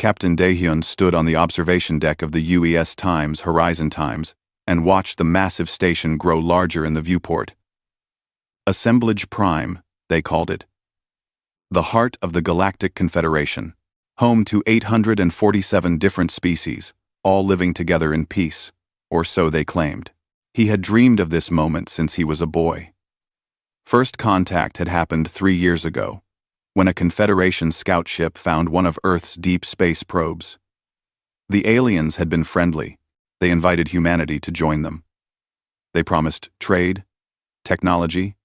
Captain Daehyun stood on the observation deck of the UES Times Horizon Times and watched the massive station grow larger in the viewport. Assemblage Prime, they called it. The heart of the Galactic Confederation, home to 847 different species, all living together in peace, or so they claimed. He had dreamed of this moment since he was a boy. First contact had happened 3 years ago, when a Confederation scout ship found one of Earth's deep space probes. The aliens had been friendly. They invited humanity to join them. They promised trade, technology,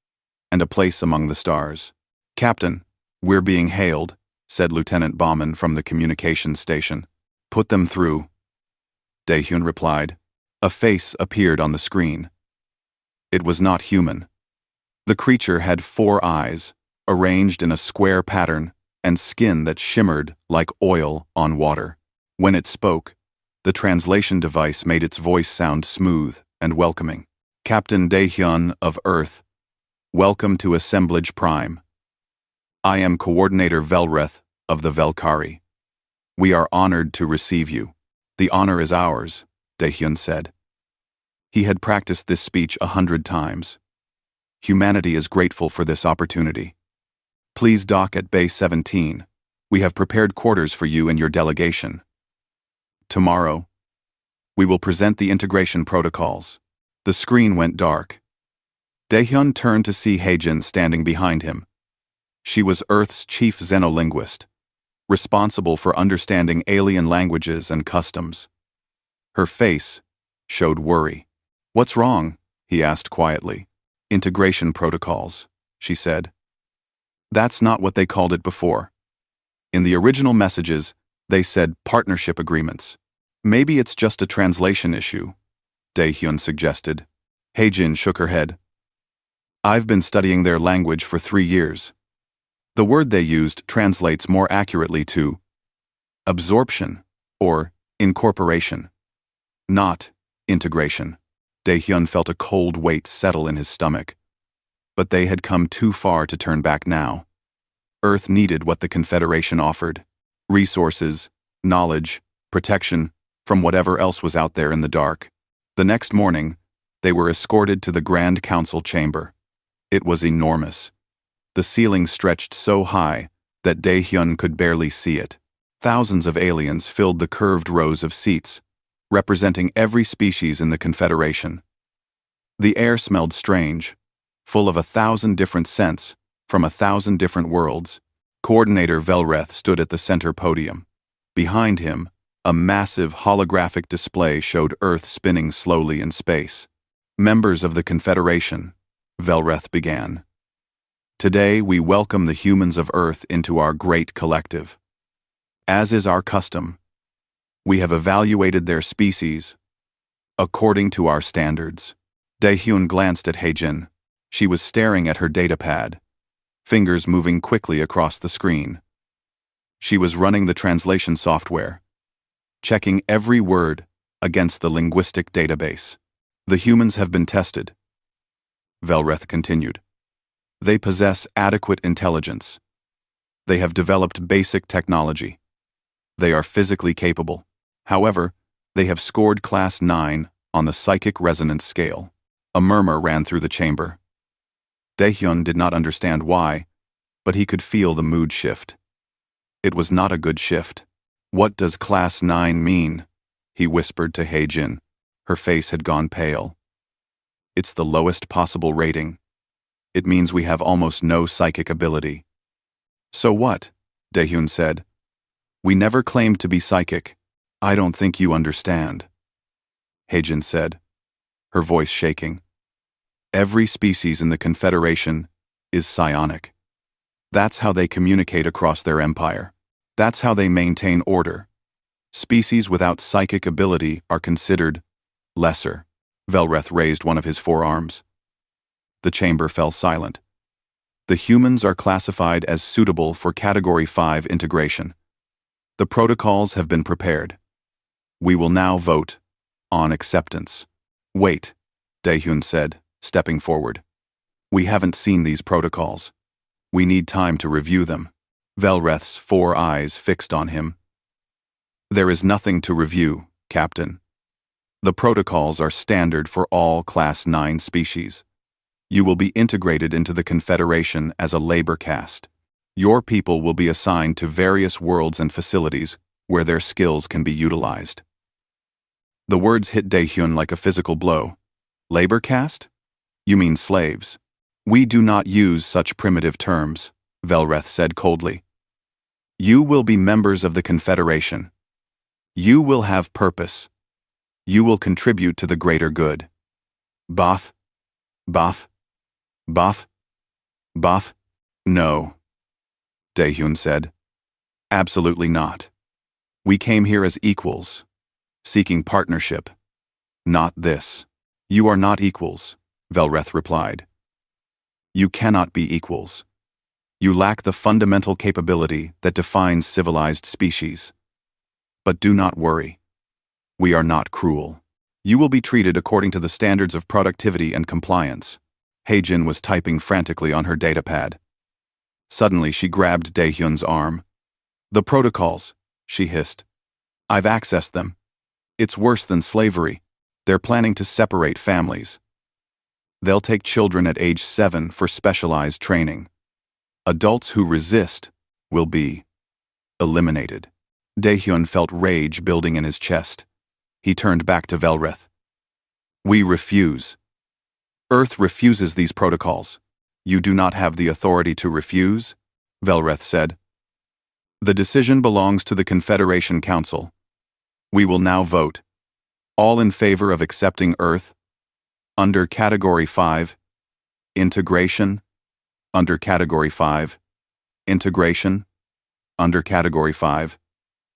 and a place among the stars. "Captain, we're being hailed," said Lieutenant Baumann from the communications station. "Put them through." Daehyun replied. A face appeared on the screen. It was not human. The creature had 4 eyes, arranged in a square pattern, and skin that shimmered like oil on water. When it spoke, the translation device made its voice sound smooth and welcoming. "Captain Daehyun of Earth, welcome to Assemblage Prime. I am Coordinator Velreth of the Velkari. We are honored to receive you." "The honor is ours," Daehyun said. He had practiced this speech 100 times. "Humanity is grateful for this opportunity. Please dock at Bay 17. We have prepared quarters for you and your delegation. Tomorrow, we will present the integration protocols." The screen went dark. Daehyun turned to see Haejin standing behind him. She was Earth's chief xenolinguist, responsible for understanding alien languages and customs. Her face showed worry. "What's wrong?" he asked quietly. "Integration protocols," she said. "That's not what they called it before. In the original messages, they said partnership agreements. Maybe it's just a translation issue," Daehyun suggested. Haejin shook her head. "I've been studying their language for 3 years. The word they used translates more accurately to absorption or incorporation, not integration." Daehyun felt a cold weight settle in his stomach. But they had come too far to turn back now. Earth needed what the Confederation offered: resources, knowledge, protection from whatever else was out there in the dark. The next morning, they were escorted to the Grand Council chamber. It was enormous. The ceiling stretched so high that Daehyun could barely see it. Thousands of aliens filled the curved rows of seats, representing every species in the Confederation. The air smelled strange, full of 1,000 different scents from 1,000 different worlds. Coordinator Velreth stood at the center podium. Behind him, a massive holographic display showed Earth spinning slowly in space. "Members of the Confederation," Velreth began. "Today we welcome the humans of Earth into our great collective. As is our custom, we have evaluated their species according to our standards." Daehyun glanced at Haejin. She was staring at her datapad, fingers moving quickly across the screen. She was running the translation software, checking every word against the linguistic database. "The humans have been tested," Velreth continued. "They possess adequate intelligence. They have developed basic technology. They are physically capable. However, they have scored Class 9 on the psychic resonance scale." A murmur ran through the chamber. Daehyun did not understand why, but he could feel the mood shift. It was not a good shift. "What does Class 9 mean?" he whispered to Haejin. Her face had gone pale. "It's the lowest possible rating. It means we have almost no psychic ability." "So what?" Daehyun said. "We never claimed to be psychic. I don't think you understand," Haejin said, her voice shaking. "Every species in the Confederation is psionic. That's how they communicate across their empire. That's how they maintain order. Species without psychic ability are considered lesser." Velreth raised one of his forearms. The chamber fell silent. "The humans are classified as suitable for Category 5 integration. The protocols have been prepared. We will now vote on acceptance." "Wait," Daehyun said, stepping forward. "We haven't seen these protocols. We need time to review them." Velreth's 4 eyes fixed on him. There is nothing to review, Captain. The protocols are standard for all Class 9 species. You will be integrated into the Confederation as a labor caste. Your people will be assigned to various worlds and facilities where their skills can be utilized. The words hit Daehyun like a physical blow. Labor caste? You mean slaves? We do not use such primitive terms, Velreth said coldly. You will be members of the Confederation. You will have purpose. You will contribute to the greater good. Both? Both? Both? Both? No. Daehyun said. Absolutely not. We came here as equals, seeking partnership. Not this. You are not equals, Velreth replied. You cannot be equals. You lack the fundamental capability that defines civilized species. But do not worry. We are not cruel. You will be treated according to the standards of productivity and compliance. Haejin was typing frantically on her datapad. Suddenly she grabbed Daehyun's arm. The protocols, she hissed. I've accessed them. It's worse than slavery. They're planning to separate families. They'll take children at age 7 for specialized training. Adults who resist will be eliminated. Daehyun felt rage building in his chest. He turned back to Velreth. We refuse. Earth refuses these protocols. You do not have the authority to refuse, Velreth said. The decision belongs to the Confederation Council. We will now vote. All in favor of accepting Earth? Under Category 5, Integration. Under Category 5, Integration. Under Category 5,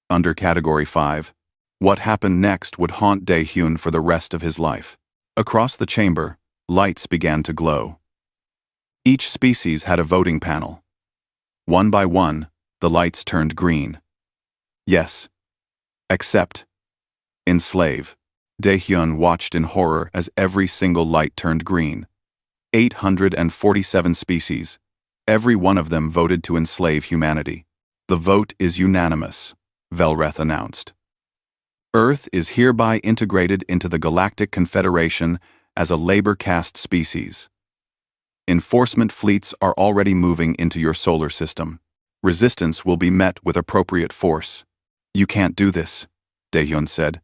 Under Category 5. What happened next would haunt Daehyun for the rest of his life. Across the chamber, lights began to glow. Each species had a voting panel. One by one, the lights turned green. Yes. Accept. Enslave. Daehyun watched in horror as every single light turned green. 847 species. Every one of them voted to enslave humanity. The vote is unanimous, Velreth announced. Earth is hereby integrated into the Galactic Confederation as a labor caste species. Enforcement fleets are already moving into your solar system. Resistance will be met with appropriate force. You can't do this, Daehyun said.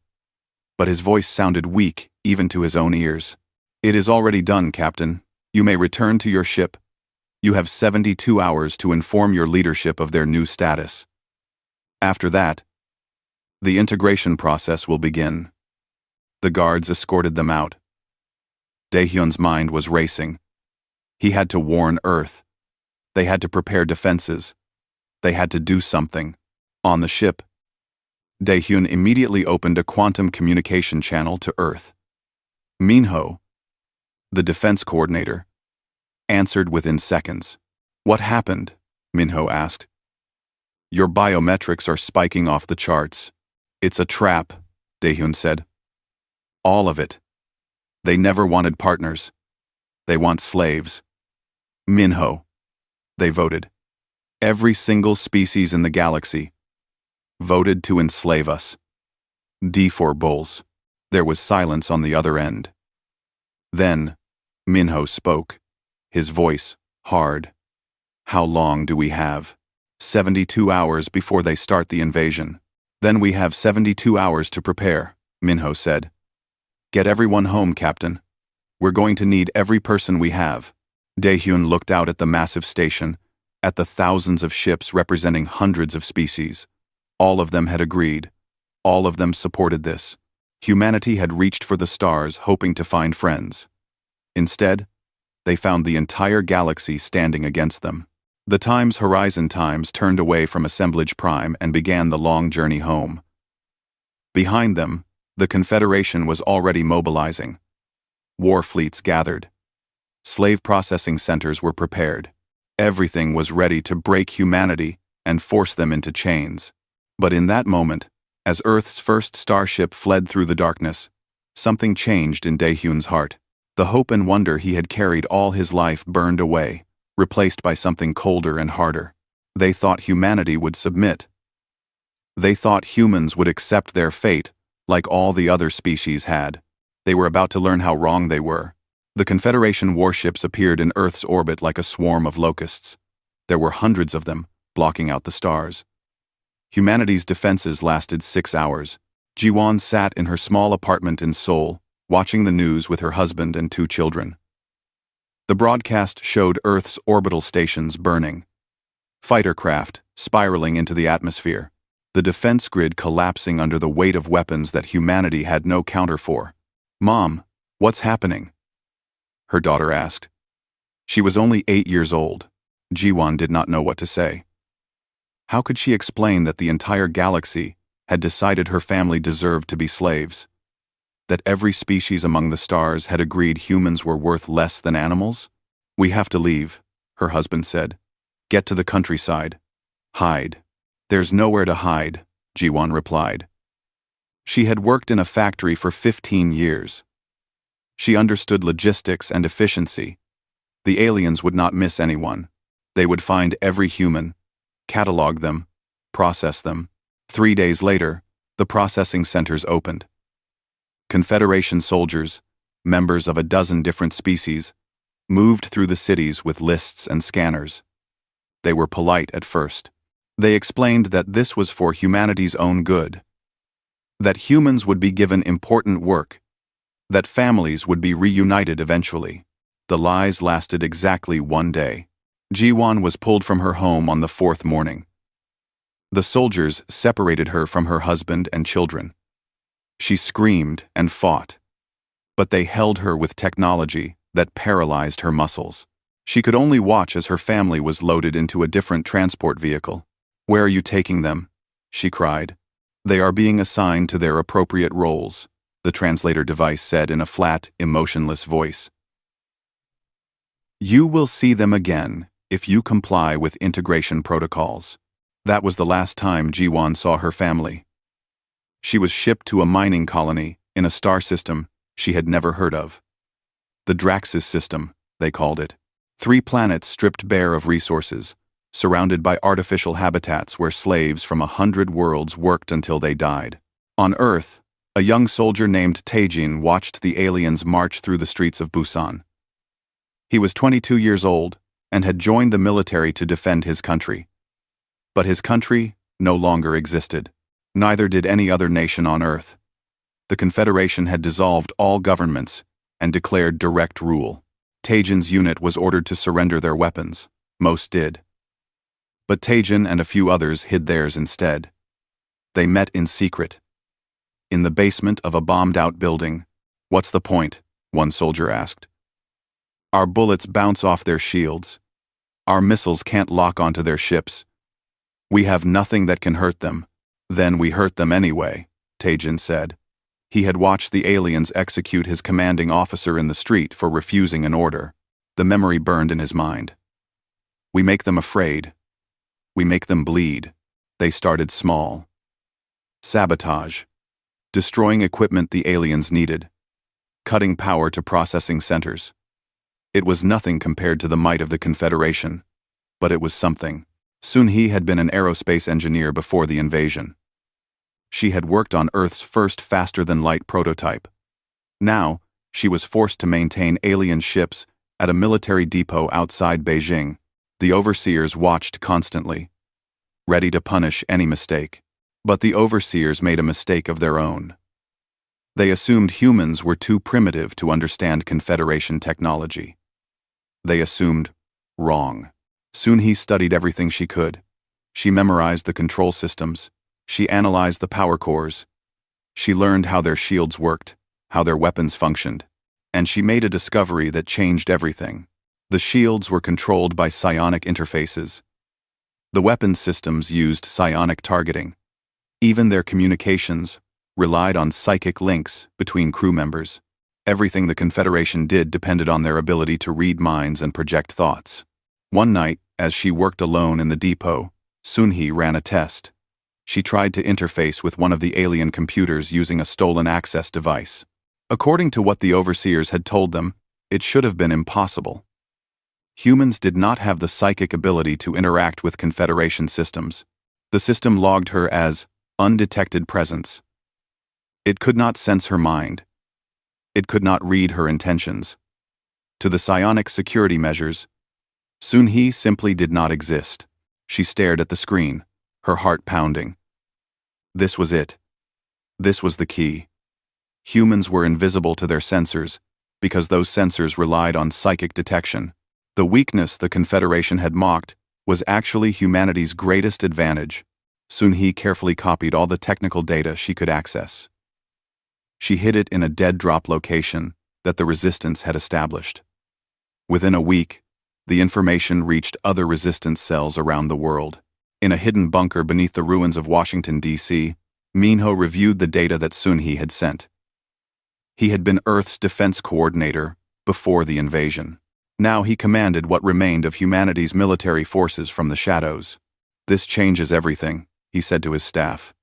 But his voice sounded weak even to his own ears. It is already done, Captain. You may return to your ship. You have 72 hours to inform your leadership of their new status. After that, the integration process will begin. The guards escorted them out. Daehyun's mind was racing. He had to warn Earth. They had to prepare defenses. They had to do something. On the ship, Daehyun immediately opened a quantum communication channel to Earth. Minho, the defense coordinator, answered within seconds. What happened? Minho asked. Your biometrics are spiking off the charts. It's a trap, Daehyun said. All of it. They never wanted partners. They want slaves. Minho. They voted. Every single species in the galaxy voted to enslave us. D4 bulls. There was silence on the other end. Then, Minho spoke, his voice hard. How long do we have? 72 hours before they start the invasion. Then we have 72 hours to prepare, Minho said. Get everyone home, Captain. We're going to need every person we have. Daehyun looked out at the massive station, at the thousands of ships representing hundreds of species. All of them had agreed. All of them supported this. Humanity had reached for the stars hoping to find friends. Instead, they found the entire galaxy standing against them. The Times Horizon Times turned away from Assemblage Prime and began the long journey home. Behind them, the Confederation was already mobilizing. War fleets gathered. Slave processing centers were prepared. Everything was ready to break humanity and force them into chains. But in that moment, as Earth's first starship fled through the darkness, something changed in Daehyun's heart. The hope and wonder he had carried all his life burned away, replaced by something colder and harder. They thought humanity would submit. They thought humans would accept their fate, like all the other species had. They were about to learn how wrong they were. The Confederation warships appeared in Earth's orbit like a swarm of locusts. There were hundreds of them, blocking out the stars. Humanity's defenses lasted 6 hours. Jiwon sat in her small apartment in Seoul, watching the news with her husband and 2 children. The broadcast showed Earth's orbital stations burning. Fighter craft spiraling into the atmosphere. The defense grid collapsing under the weight of weapons that humanity had no counter for. "Mom, what's happening?" her daughter asked. She was only 8 years old. Jiwon did not know what to say. How could she explain that the entire galaxy had decided her family deserved to be slaves? That every species among the stars had agreed humans were worth less than animals? "We have to leave," her husband said. "Get to the countryside. Hide." "There's nowhere to hide," Jiwon replied. She had worked in a factory for 15 years. She understood logistics and efficiency. The aliens would not miss anyone. They would find every human, catalog them, process them. 3 days later, the processing centers opened. Confederation soldiers, members of a dozen different species, moved through the cities with lists and scanners. They were polite at first. They explained that this was for humanity's own good. That humans would be given important work. That families would be reunited eventually. The lies lasted exactly 1 day. Jiwon was pulled from her home on the 4th morning. The soldiers separated her from her husband and children. She screamed and fought, but they held her with technology that paralyzed her muscles. She could only watch as her family was loaded into a different transport vehicle. "Where are you taking them?" she cried. "They are being assigned to their appropriate roles," the translator device said in a flat, emotionless voice. "You will see them again if you comply with integration protocols." That was the last time Jiwon saw her family. She was shipped to a mining colony in a star system she had never heard of. The Draxis system, they called it. 3 planets stripped bare of resources, surrounded by artificial habitats where slaves from 100 worlds worked until they died. On Earth, a young soldier named Taejin watched the aliens march through the streets of Busan. He was 22 years old and had joined the military to defend his country. But his country no longer existed. Neither did any other nation on Earth. The Confederation had dissolved all governments and declared direct rule. Taejin's unit was ordered to surrender their weapons. Most did. But Taejin and a few others hid theirs instead. They met in secret. In the basement of a bombed-out building. "What's the point?" one soldier asked. "Our bullets bounce off their shields. Our missiles can't lock onto their ships. We have nothing that can hurt them." "Then we hurt them anyway," Taejin said. He had watched the aliens execute his commanding officer in the street for refusing an order. The memory burned in his mind. "We make them afraid. We make them bleed." They started small. Sabotage. Destroying equipment the aliens needed. Cutting power to processing centers. It was nothing compared to the might of the Confederation, but it was something. Sun-hee had been an aerospace engineer before the invasion. She had worked on Earth's first faster-than-light prototype. Now, she was forced to maintain alien ships at a military depot outside Beijing. The overseers watched constantly, ready to punish any mistake. But the overseers made a mistake of their own. They assumed humans were too primitive to understand Confederation technology. They assumed wrong. Sun-hee studied everything she could. She memorized the control systems. She analyzed the power cores. She learned how their shields worked, how their weapons functioned. And she made a discovery that changed everything. The shields were controlled by psionic interfaces. The weapons systems used psionic targeting. Even their communications relied on psychic links between crew members. Everything the Confederation did depended on their ability to read minds and project thoughts. One night, as she worked alone in the depot, Sun-hee ran a test. She tried to interface with one of the alien computers using a stolen access device. According to what the overseers had told them, it should have been impossible. Humans did not have the psychic ability to interact with Confederation systems. The system logged her as Undetected presence. It could not sense her mind. It could not read her intentions. To the psionic security measures, Sun-Hee simply did not exist. She stared at the screen, her heart pounding. This was it. This was the key. Humans were invisible to their sensors, because those sensors relied on psychic detection. The weakness the Confederation had mocked was actually humanity's greatest advantage. Sun-Hee carefully copied all the technical data she could access. She hid it in a dead-drop location that the Resistance had established. Within a week, the information reached other Resistance cells around the world. In a hidden bunker beneath the ruins of Washington, D.C., Minho reviewed the data that Sun-Hee had sent. He had been Earth's defense coordinator before the invasion. Now he commanded what remained of humanity's military forces from the shadows. "This changes everything," he said to his staff.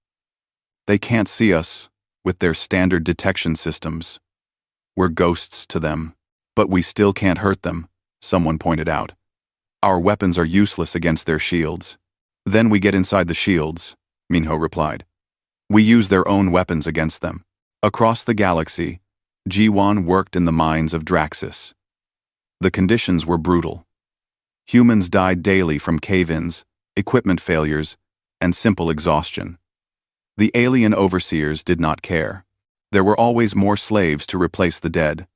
"They can't see us with their standard detection systems. We're ghosts to them. But we still can't hurt them," someone pointed out. "Our weapons are useless against their shields." "Then we get inside the shields," Minho replied. "We use their own weapons against them." Across the galaxy, Ji-Wan worked in the mines of Draxus. The conditions were brutal. Humans died daily from cave-ins, equipment failures, and simple exhaustion. The alien overseers did not care. There were always more slaves to replace the dead.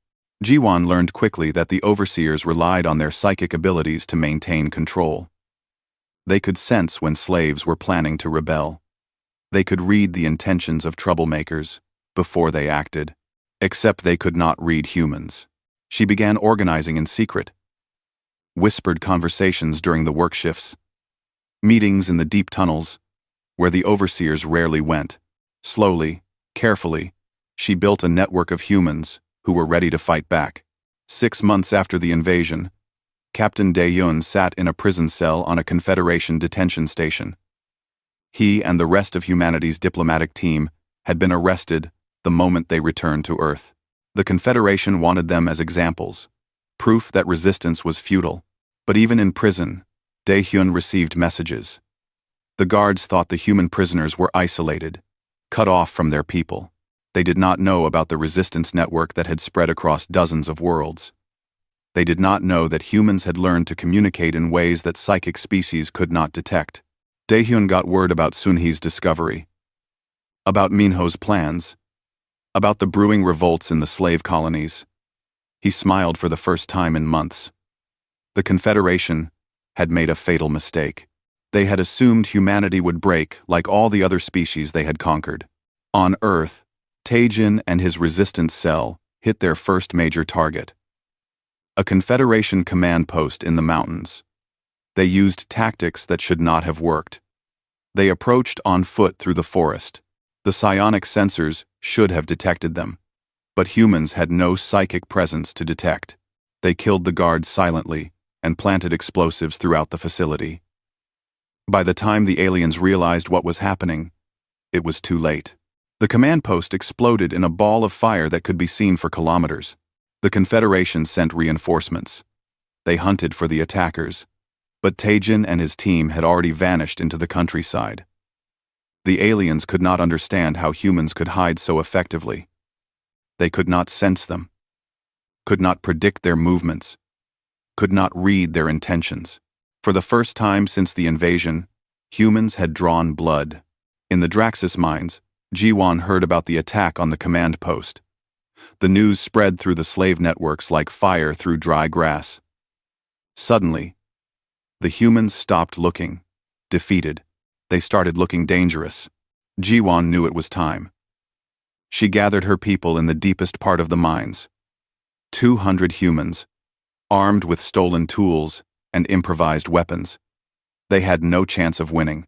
Ji-Wan learned quickly that the overseers relied on their psychic abilities to maintain control. They could sense when slaves were planning to rebel. They could read the intentions of troublemakers before they acted. Except they could not read humans. She began organizing in secret. Whispered conversations during the work shifts. Meetings in the deep tunnels, where the overseers rarely went. Slowly, carefully, she built a network of humans who were ready to fight back. 6 months after the invasion, Captain Dae-Yun sat in a prison cell on a Confederation detention station. He and the rest of humanity's diplomatic team had been arrested the moment they returned to Earth. The Confederation wanted them as examples, proof that resistance was futile. But even in prison, Dae-Hyun received messages. The guards thought the human prisoners were isolated, cut off from their people. They did not know about the resistance network that had spread across dozens of worlds. They did not know that humans had learned to communicate in ways that psychic species could not detect. Dae-Hyun got word about Sun-Hee's discovery, about Minho's plans, about the brewing revolts in the slave colonies. He smiled for the first time in months. The Confederation had made a fatal mistake. They had assumed humanity would break like all the other species they had conquered. On Earth, Taejin and his resistance cell hit their first major target. A Confederation command post in the mountains. They used tactics that should not have worked. They approached on foot through the forest. The psionic sensors should have detected them, but humans had no psychic presence to detect. They killed the guards silently and planted explosives throughout the facility. By the time the aliens realized what was happening, it was too late. The command post exploded in a ball of fire that could be seen for kilometers. The Confederation sent reinforcements. They hunted for the attackers, but Taejin and his team had already vanished into the countryside. The aliens could not understand how humans could hide so effectively. They could not sense them, could not predict their movements, could not read their intentions. For the first time since the invasion, humans had drawn blood. In the Draxus mines, Ji-Wan heard about the attack on the command post. The news spread through the slave networks like fire through dry grass. Suddenly, the humans stopped looking, defeated. They started looking dangerous. Ji-Wan knew it was time. She gathered her people in the deepest part of the mines. 200 humans, armed with stolen tools and improvised weapons. They had no chance of winning.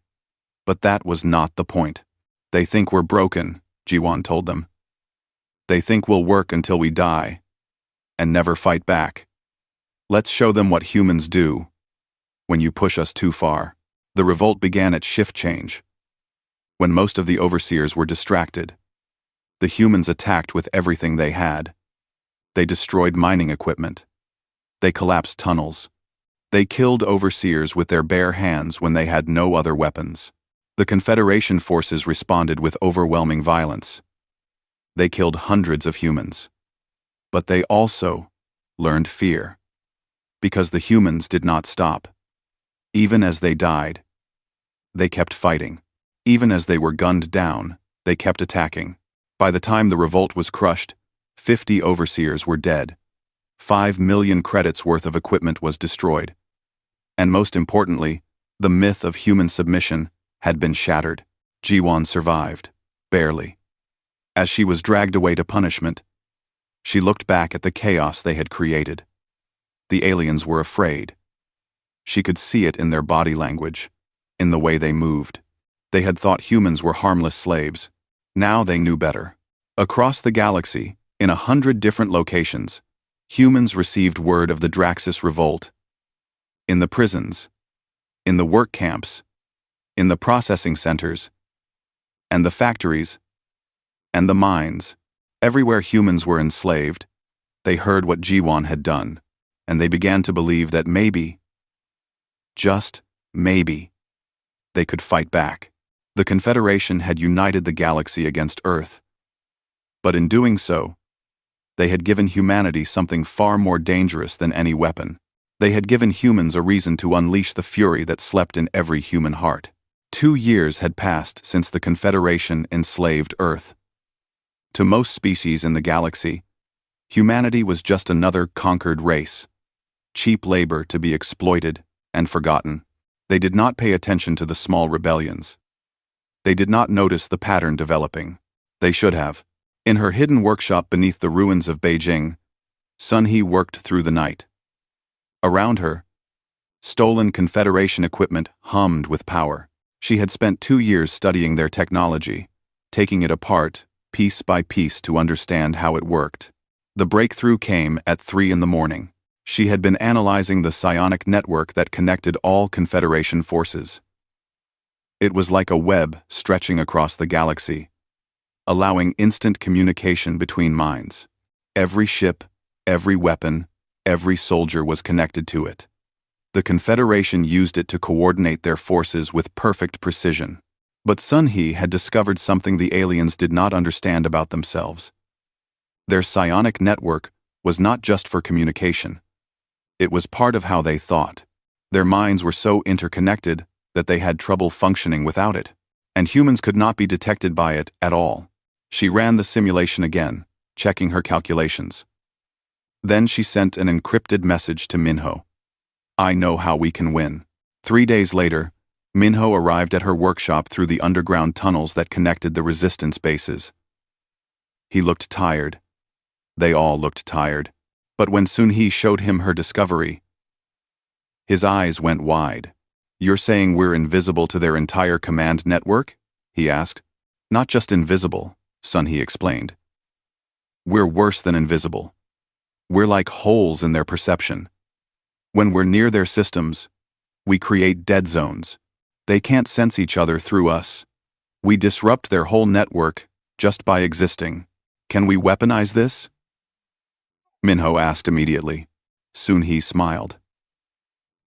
But that was not the point. "They think we're broken," Ji-Wan told them. "They think we'll work until we die, and never fight back. Let's show them what humans do when you push us too far." The revolt began at shift change, when most of the overseers were distracted. The humans attacked with everything they had. They destroyed mining equipment. They collapsed tunnels. They killed overseers with their bare hands when they had no other weapons. The Confederation forces responded with overwhelming violence. They killed hundreds of humans. But they also learned fear. Because the humans did not stop. Even as they died, they kept fighting. Even as they were gunned down, they kept attacking. By the time the revolt was crushed, 50 overseers were dead. 5 million credits worth of equipment was destroyed. And most importantly, the myth of human submission had been shattered. Ji-won survived, barely. As she was dragged away to punishment, she looked back at the chaos they had created. The aliens were afraid. She could see it in their body language, in the way they moved. They had thought humans were harmless slaves. Now they knew better. Across the galaxy, in 100 different locations, humans received word of the Draxus revolt. In the prisons, in the work camps, in the processing centers, and the factories, and the mines, everywhere humans were enslaved, they heard what Ji-won had done, and they began to believe that maybe, just maybe, they could fight back. The Confederation had united the galaxy against Earth. But in doing so, they had given humanity something far more dangerous than any weapon. They had given humans a reason to unleash the fury that slept in every human heart. 2 years had passed since the Confederation enslaved Earth. To most species in the galaxy, humanity was just another conquered race, cheap labor to be exploited and forgotten. They did not pay attention to the small rebellions. They did not notice the pattern developing. They should have. In her hidden workshop beneath the ruins of Beijing, Sun-hee worked through the night. Around her, stolen Confederation equipment hummed with power. She had spent 2 years studying their technology, taking it apart, piece by piece, to understand how it worked. The breakthrough came at 3 in the morning. She had been analyzing the psionic network that connected all Confederation forces. It was like a web stretching across the galaxy, allowing instant communication between minds. Every ship, every weapon, every soldier was connected to it. The Confederation used it to coordinate their forces with perfect precision. But Sun-hee had discovered something the aliens did not understand about themselves. Their psionic network was not just for communication. It was part of how they thought. Their minds were so interconnected that they had trouble functioning without it, and humans could not be detected by it at all. She ran the simulation again, checking her calculations. Then she sent an encrypted message to Minho. "I know how we can win." 3 days later, Minho arrived at her workshop through the underground tunnels that connected the resistance bases. He looked tired. They all looked tired. But when Sun-hee showed him her discovery, his eyes went wide. "You're saying we're invisible to their entire command network?" he asked. "Not just invisible," Sun-hee explained. "We're worse than invisible. We're like holes in their perception. When we're near their systems, we create dead zones. They can't sense each other through us. We disrupt their whole network just by existing. Can we weaponize this?" Minho asked immediately. Sun-hee smiled.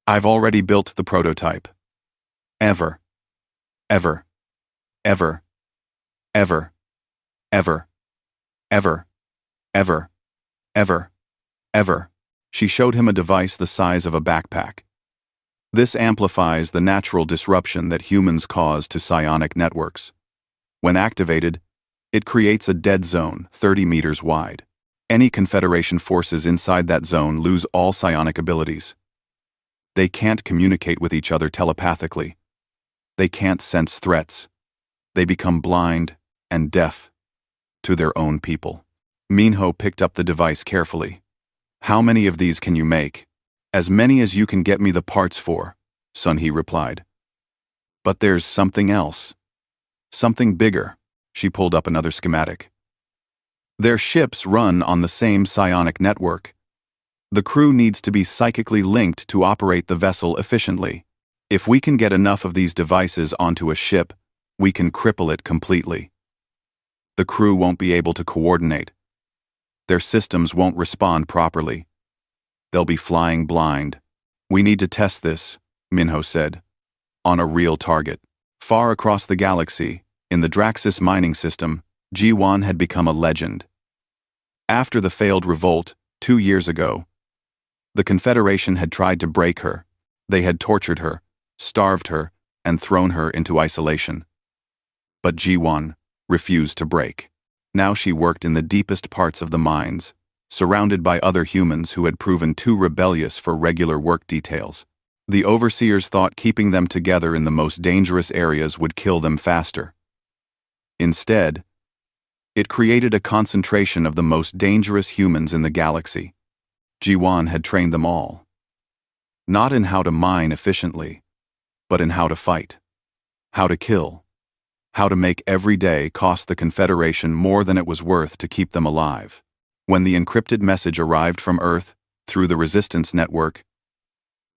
"I've already built the prototype. Ever. Ever. Ever. Ever. Ever. Ever. Ever. Ever. Ever." She showed him a device the size of a backpack. This amplifies the natural disruption that humans cause to psionic networks. When activated, it creates a dead zone 30 meters wide. Any Confederation forces inside that zone lose all psionic abilities. They can't communicate with each other telepathically. They can't sense threats. They become blind and deaf to their own people. Minho picked up the device carefully. "How many of these can you make?" "As many as you can get me the parts for," Sun-hee replied. "But there's something else. Something bigger." She pulled up another schematic. "Their ships run on the same psionic network. The crew needs to be psychically linked to operate the vessel efficiently. If we can get enough of these devices onto a ship, we can cripple it completely. The crew won't be able to coordinate. Their systems won't respond properly. They'll be flying blind. We need to test this," Minho said, "on a real target." Far across the galaxy, in the Draxis mining system, G1 had become a legend. After the failed revolt, 2 years ago, the Confederation had tried to break her. They had tortured her, starved her, and thrown her into isolation. But G1 refused to break. Now she worked in the deepest parts of the mines, surrounded by other humans who had proven too rebellious for regular work details. The overseers thought keeping them together in the most dangerous areas would kill them faster. Instead, it created a concentration of the most dangerous humans in the galaxy. G1 had trained them all. Not in how to mine efficiently, but in how to fight, how to kill, how to make every day cost the Confederation more than it was worth to keep them alive. When the encrypted message arrived from Earth through the Resistance network,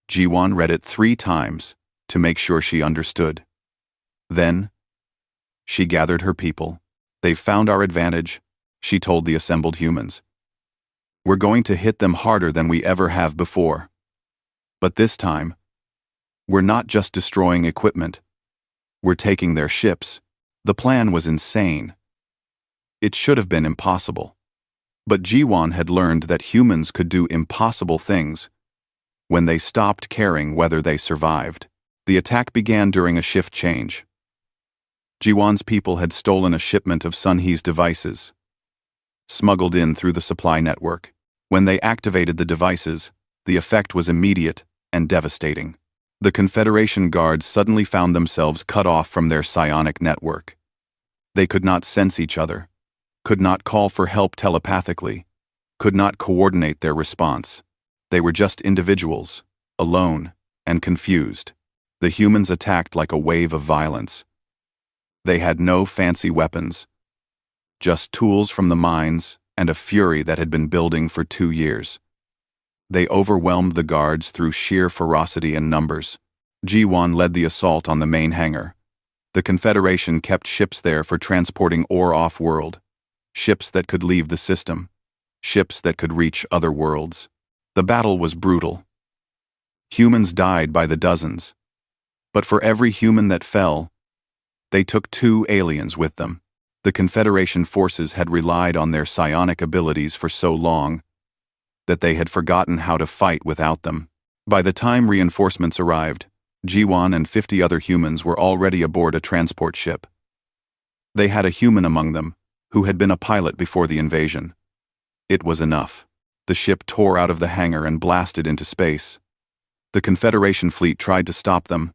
G1 read it 3 times to make sure she understood. Then, she gathered her people. "They've found our advantage," she told the assembled humans. "We're going to hit them harder than we ever have before. But this time, we're not just destroying equipment. We're taking their ships." The plan was insane. It should have been impossible. But G1 had learned that humans could do impossible things when they stopped caring whether they survived. The attack began during a shift change. G1's people had stolen a shipment of Sunhee's devices, smuggled in through the supply network. When they activated the devices, the effect was immediate and devastating. The Confederation guards suddenly found themselves cut off from their psionic network. They could not sense each other, could not call for help telepathically, could not coordinate their response. They were just individuals, alone and confused. The humans attacked like a wave of violence. They had no fancy weapons, just tools from the mines and a fury that had been building for 2 years. They overwhelmed the guards through sheer ferocity and numbers. G1 led the assault on the main hangar. The Confederation kept ships there for transporting ore off-world, ships that could leave the system, ships that could reach other worlds. The battle was brutal. Humans died by the dozens. But for every human that fell, they took 2 aliens with them. The Confederation forces had relied on their psionic abilities for so long that they had forgotten how to fight without them. By the time reinforcements arrived, G1 and 50 other humans were already aboard a transport ship. They had a human among them, who had been a pilot before the invasion. It was enough. The ship tore out of the hangar and blasted into space. The Confederation fleet tried to stop them,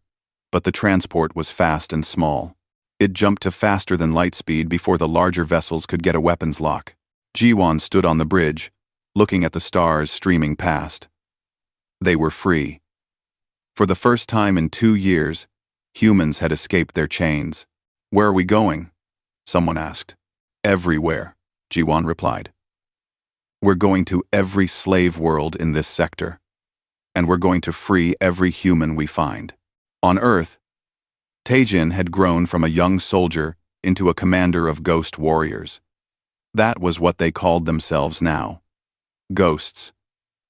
but the transport was fast and small. It jumped to faster than light speed before the larger vessels could get a weapons lock. G1 stood on the bridge, looking at the stars streaming past. They were free. For the first time in 2 years, humans had escaped their chains. "Where are we going?" someone asked. "Everywhere," G1 replied. "We're going to every slave world in this sector, and we're going to free every human we find." On Earth, Taejin had grown from a young soldier into a commander of ghost warriors. That was what they called themselves now. Ghosts,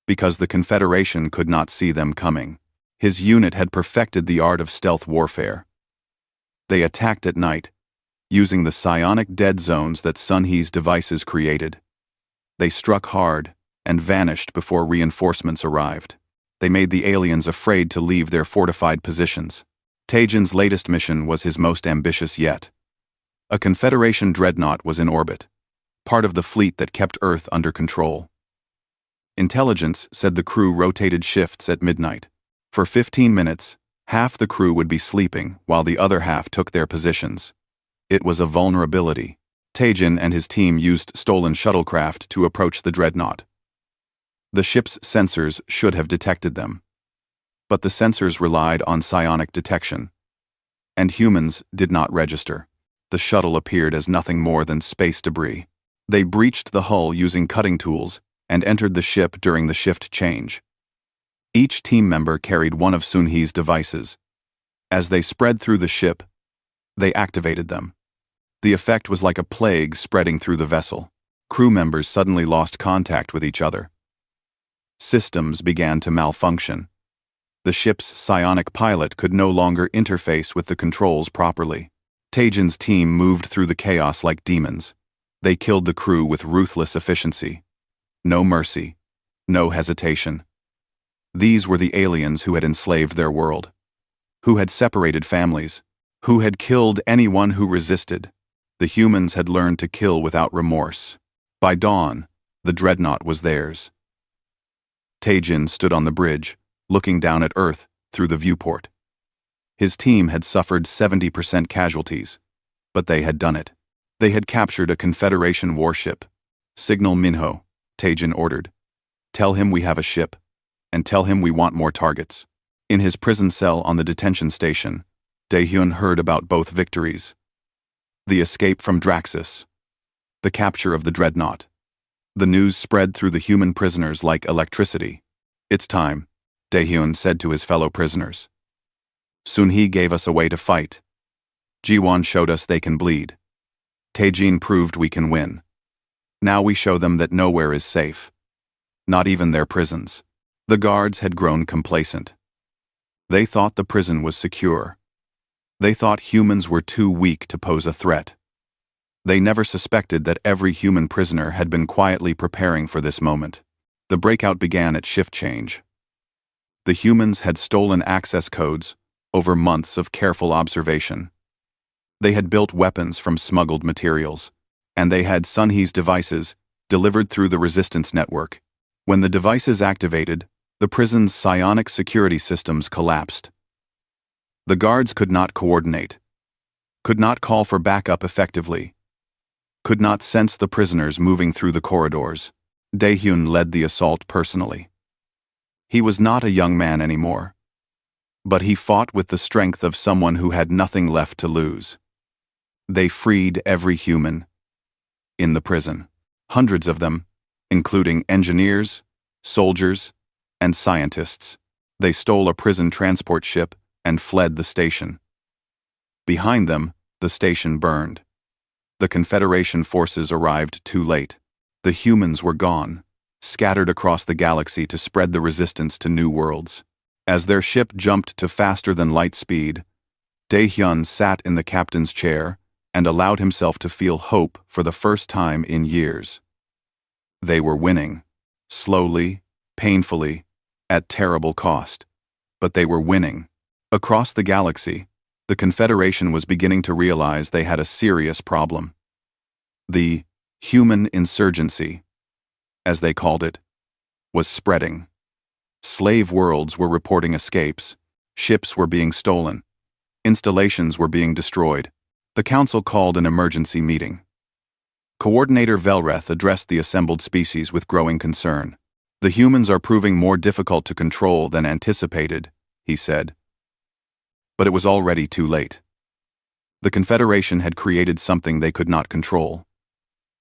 because the Confederation could not see them coming. His unit had perfected the art of stealth warfare. They attacked at night, using the psionic dead zones that Sunhee's devices created. They struck hard and vanished before reinforcements arrived. They made the aliens afraid to leave their fortified positions. Taejin's latest mission was his most ambitious yet. A Confederation dreadnought was in orbit, part of the fleet that kept Earth under control. Intelligence said the crew rotated shifts at midnight. For 15 minutes, half the crew would be sleeping while the other half took their positions. It was a vulnerability. Taejin and his team used stolen shuttlecraft to approach the dreadnought. The ship's sensors should have detected them. But the sensors relied on psionic detection, and humans did not register. The shuttle appeared as nothing more than space debris. They breached the hull using cutting tools and entered the ship during the shift change. Each team member carried one of Sunhee's devices. As they spread through the ship, they activated them. The effect was like a plague spreading through the vessel. Crew members suddenly lost contact with each other. Systems began to malfunction. The ship's psionic pilot could no longer interface with the controls properly. Tajin's team moved through the chaos like demons. They killed the crew with ruthless efficiency. No mercy. No hesitation. These were the aliens who had enslaved their world, who had separated families, who had killed anyone who resisted. The humans had learned to kill without remorse. By dawn, the dreadnought was theirs. Tajin stood on the bridge, looking down at Earth through the viewport. His team had suffered 70% casualties, but they had done it. They had captured a Confederation warship. "Signal Minho," Tajin ordered. "Tell him we have a ship, and tell him we want more targets." In his prison cell on the detention station, Daehyun heard about both victories. The escape from Draxus. The capture of the dreadnought. The news spread through the human prisoners like electricity. "It's time," Daehyun said to his fellow prisoners. "Sunhee gave us a way to fight. Jiwon showed us they can bleed. Taejin proved we can win. Now we show them that nowhere is safe. Not even their prisons." The guards had grown complacent. They thought the prison was secure. They thought humans were too weak to pose a threat. They never suspected that every human prisoner had been quietly preparing for this moment. The breakout began at shift change. The humans had stolen access codes over months of careful observation. They had built weapons from smuggled materials, and they had Sunhee's devices delivered through the resistance network. When the devices activated, the prison's psionic security systems collapsed. The guards could not coordinate, could not call for backup effectively, could not sense the prisoners moving through the corridors. Daehyun led the assault personally. He was not a young man anymore, but he fought with the strength of someone who had nothing left to lose. They freed every human in the prison, hundreds of them, including engineers, soldiers, and scientists. They stole a prison transport ship and fled the station. Behind them, the station burned. The Confederation forces arrived too late. The humans were gone, scattered across the galaxy to spread the resistance to new worlds. As their ship jumped to faster than light speed, Daehyun sat in the captain's chair and allowed himself to feel hope for the first time in years. They were winning, slowly, painfully, at terrible cost. But they were winning. Across the galaxy, the Confederation was beginning to realize they had a serious problem. The human insurgency, as they called it, was spreading. Slave worlds were reporting escapes, ships were being stolen, installations were being destroyed. The council called an emergency meeting. Coordinator Velreth addressed the assembled species with growing concern. "The humans are proving more difficult to control than anticipated," he said. But it was already too late. The Confederation had created something they could not control.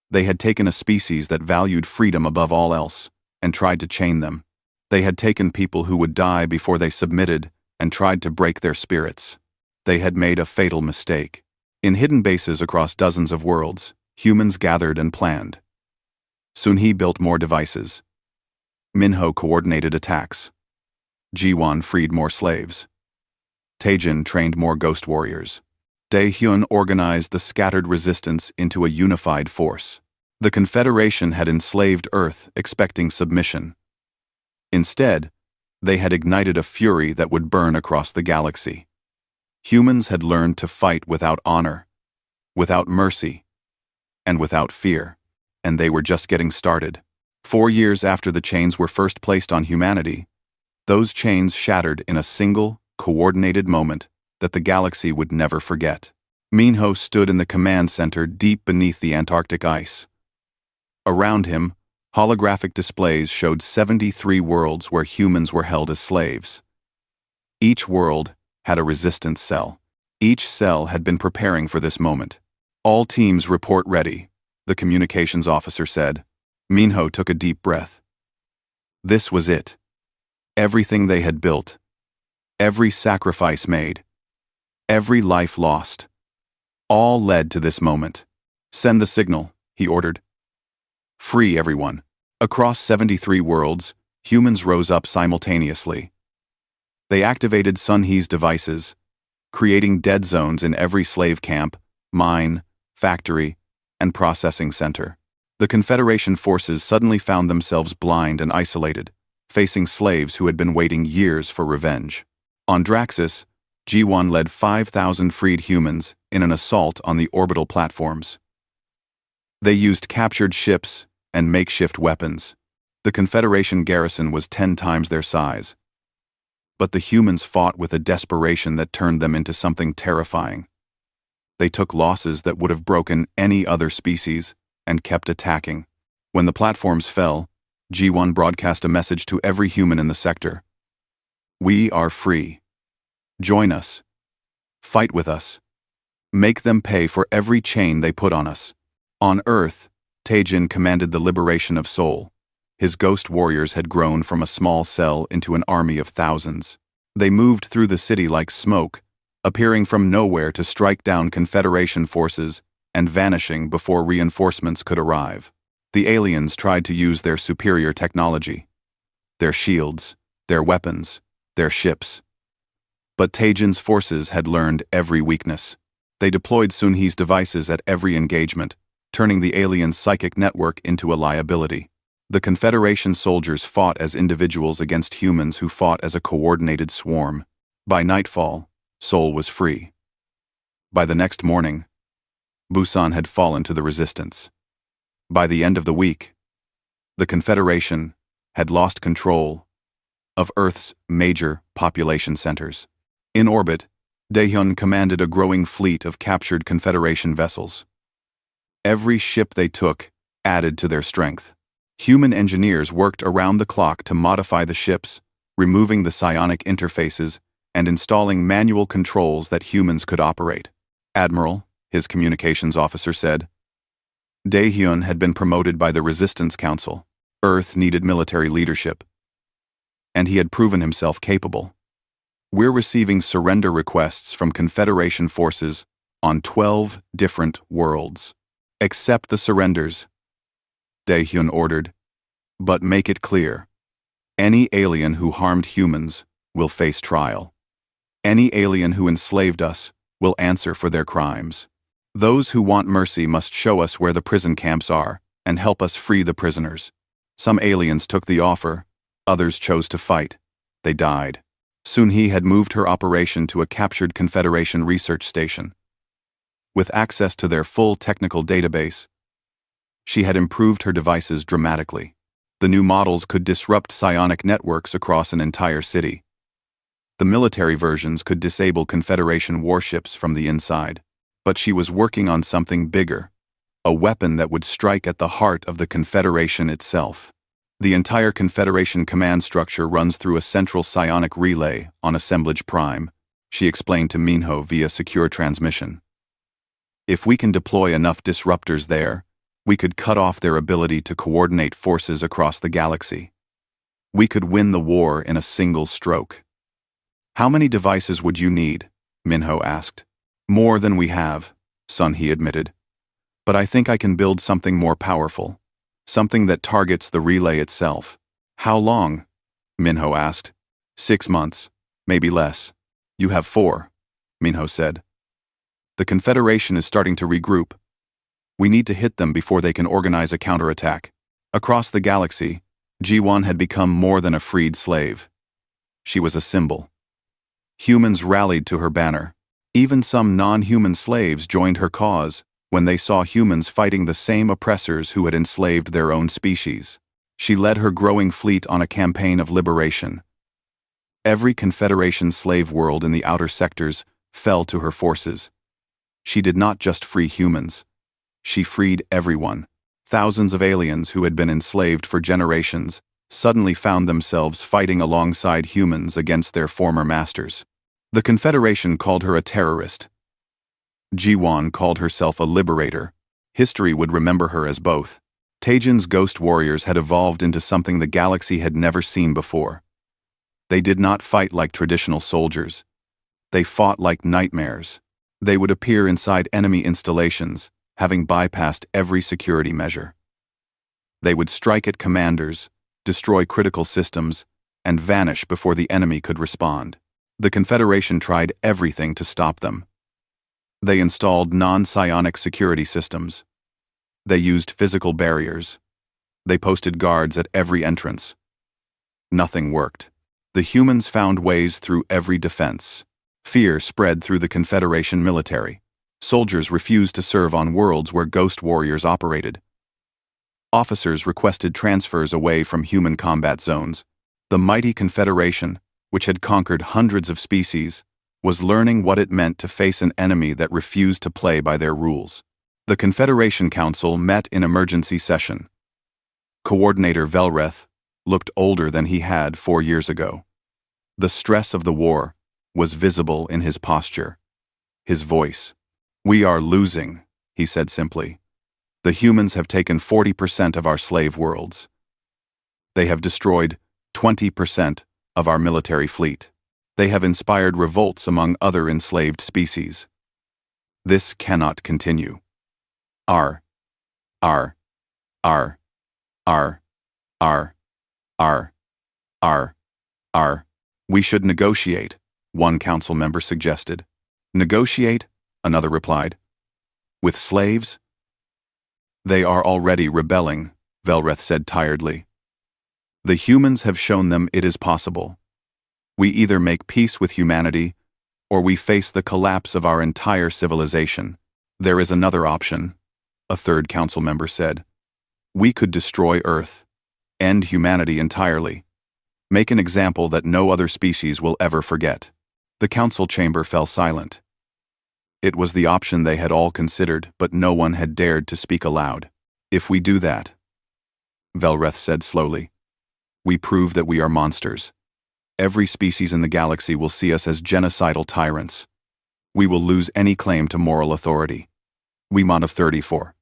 They had taken a species that valued freedom above all else and tried to chain them. They had taken people who would die before they submitted and tried to break their spirits. They had made a fatal mistake. In hidden bases across dozens of worlds, humans gathered and planned. Sunhee built more devices. Minho coordinated attacks. Jiwon freed more slaves. Taejin trained more ghost warriors. Daehyun organized the scattered resistance into a unified force. The Confederation had enslaved Earth expecting submission. Instead, they had ignited a fury that would burn across the galaxy. Humans had learned to fight without honor, without mercy, and without fear, and they were just getting started. 4 years after the chains were first placed on humanity, those chains shattered in a single, coordinated moment that the galaxy would never forget. Minho stood in the command center deep beneath the Antarctic ice. Around him, holographic displays showed 73 worlds where humans were held as slaves. Each world had a resistance cell. Each cell had been preparing for this moment. "All teams report ready," the communications officer said. Minho took a deep breath. This was it. Everything they had built, every sacrifice made, every life lost, all led to this moment. "Send the signal," he ordered. "Free everyone." Across 73 worlds, humans rose up simultaneously. They activated Sun-He's devices, creating dead zones in every slave camp, mine, factory, and processing center. The Confederation forces suddenly found themselves blind and isolated, facing slaves who had been waiting years for revenge. On Draxus, G1 led 5,000 freed humans in an assault on the orbital platforms. They used captured ships and makeshift weapons. The Confederation garrison was 10 times their size. But the humans fought with a desperation that turned them into something terrifying. They took losses that would have broken any other species and kept attacking. When the platforms fell, G1 broadcast a message to every human in the sector. We are free. Join us. Fight with us. Make them pay for every chain they put on us. On Earth, Taejin commanded the liberation of Seoul. His ghost warriors had grown from a small cell into an army of thousands. They moved through the city like smoke, appearing from nowhere to strike down Confederation forces and vanishing before reinforcements could arrive. The aliens tried to use their superior technology, their shields, their weapons, their ships. But Taejin's forces had learned every weakness. They deployed Sun-He's devices at every engagement, turning the aliens' psychic network into a liability. The Confederation soldiers fought as individuals against humans who fought as a coordinated swarm. By nightfall, Seoul was free. By the next morning, Busan had fallen to the resistance. By the end of the week, the Confederation had lost control of Earth's major population centers. In orbit, Daehyun commanded a growing fleet of captured Confederation vessels. Every ship they took added to their strength. Human engineers worked around the clock to modify the ships, removing the psionic interfaces and installing manual controls that humans could operate. Admiral, his communications officer said, Daehyun had been promoted by the Resistance Council. Earth needed military leadership, and he had proven himself capable. We're receiving surrender requests from Confederation forces on 12 different worlds. Accept the surrenders, Daehyun ordered, but make it clear. Any alien who harmed humans will face trial. Any alien who enslaved us will answer for their crimes. Those who want mercy must show us where the prison camps are and help us free the prisoners. Some aliens took the offer, others chose to fight. They died. Sun-He had moved her operation to a captured Confederation research station. With access to their full technical database, she had improved her devices dramatically. The new models could disrupt psionic networks across an entire city. The military versions could disable Confederation warships from the inside. But she was working on something bigger, a weapon that would strike at the heart of the Confederation itself. The entire Confederation command structure runs through a central psionic relay on Assemblage Prime, she explained to Minho via secure transmission. If we can deploy enough disruptors there, we could cut off their ability to coordinate forces across the galaxy. We could win the war in a single stroke. How many devices would you need? Minho asked. More than we have, Sun-He admitted. But I think I can build something more powerful. Something that targets the relay itself. How long? Minho asked. 6 months, maybe less. You have 4, Minho said. The Confederation is starting to regroup. We need to hit them before they can organize a counterattack. Across the galaxy, G1 had become more than a freed slave. She was a symbol. Humans rallied to her banner. Even some non-human slaves joined her cause when they saw humans fighting the same oppressors who had enslaved their own species. She led her growing fleet on a campaign of liberation. Every Confederation slave world in the outer sectors fell to her forces. She did not just free humans. She freed everyone. Thousands of aliens who had been enslaved for generations suddenly found themselves fighting alongside humans against their former masters. The Confederation called her a terrorist. Ji-won called herself a liberator. History would remember her as both. Taejin's ghost warriors had evolved into something the galaxy had never seen before. They did not fight like traditional soldiers. They fought like nightmares. They would appear inside enemy installations, having bypassed every security measure. They would strike at commanders, destroy critical systems, and vanish before the enemy could respond. The Confederation tried everything to stop them. They installed non-psionic security systems. They used physical barriers. They posted guards at every entrance. Nothing worked. The humans found ways through every defense. Fear spread through the Confederation military. Soldiers refused to serve on worlds where ghost warriors operated. Officers requested transfers away from human combat zones. The mighty Confederation, which had conquered hundreds of species, was learning what it meant to face an enemy that refused to play by their rules. The Confederation Council met in emergency session. Coordinator Velreth looked older than he had 4 years ago. The stress of the war was visible in his posture. His voice. "We are losing," he said simply. "The humans have taken 40% of our slave worlds. They have destroyed 20% of our military fleet. They have inspired revolts among other enslaved species. This cannot continue. R. R. R. R. R. R. R. R. We should negotiate," one council member suggested. "Negotiate?" another replied. "With slaves?" "They are already rebelling," Velreth said tiredly. "The humans have shown them it is possible. We either make peace with humanity, or we face the collapse of our entire civilization. There is another option," a third council member said. "We could destroy Earth, end humanity entirely, make an example that no other species will ever forget." The council chamber fell silent. It was the option they had all considered, but no one had dared to speak aloud. "If we do that," Velreth said slowly, "we prove that we are monsters. Every species in the galaxy will see us as genocidal tyrants. We will lose any claim to moral authority. We mod of 34.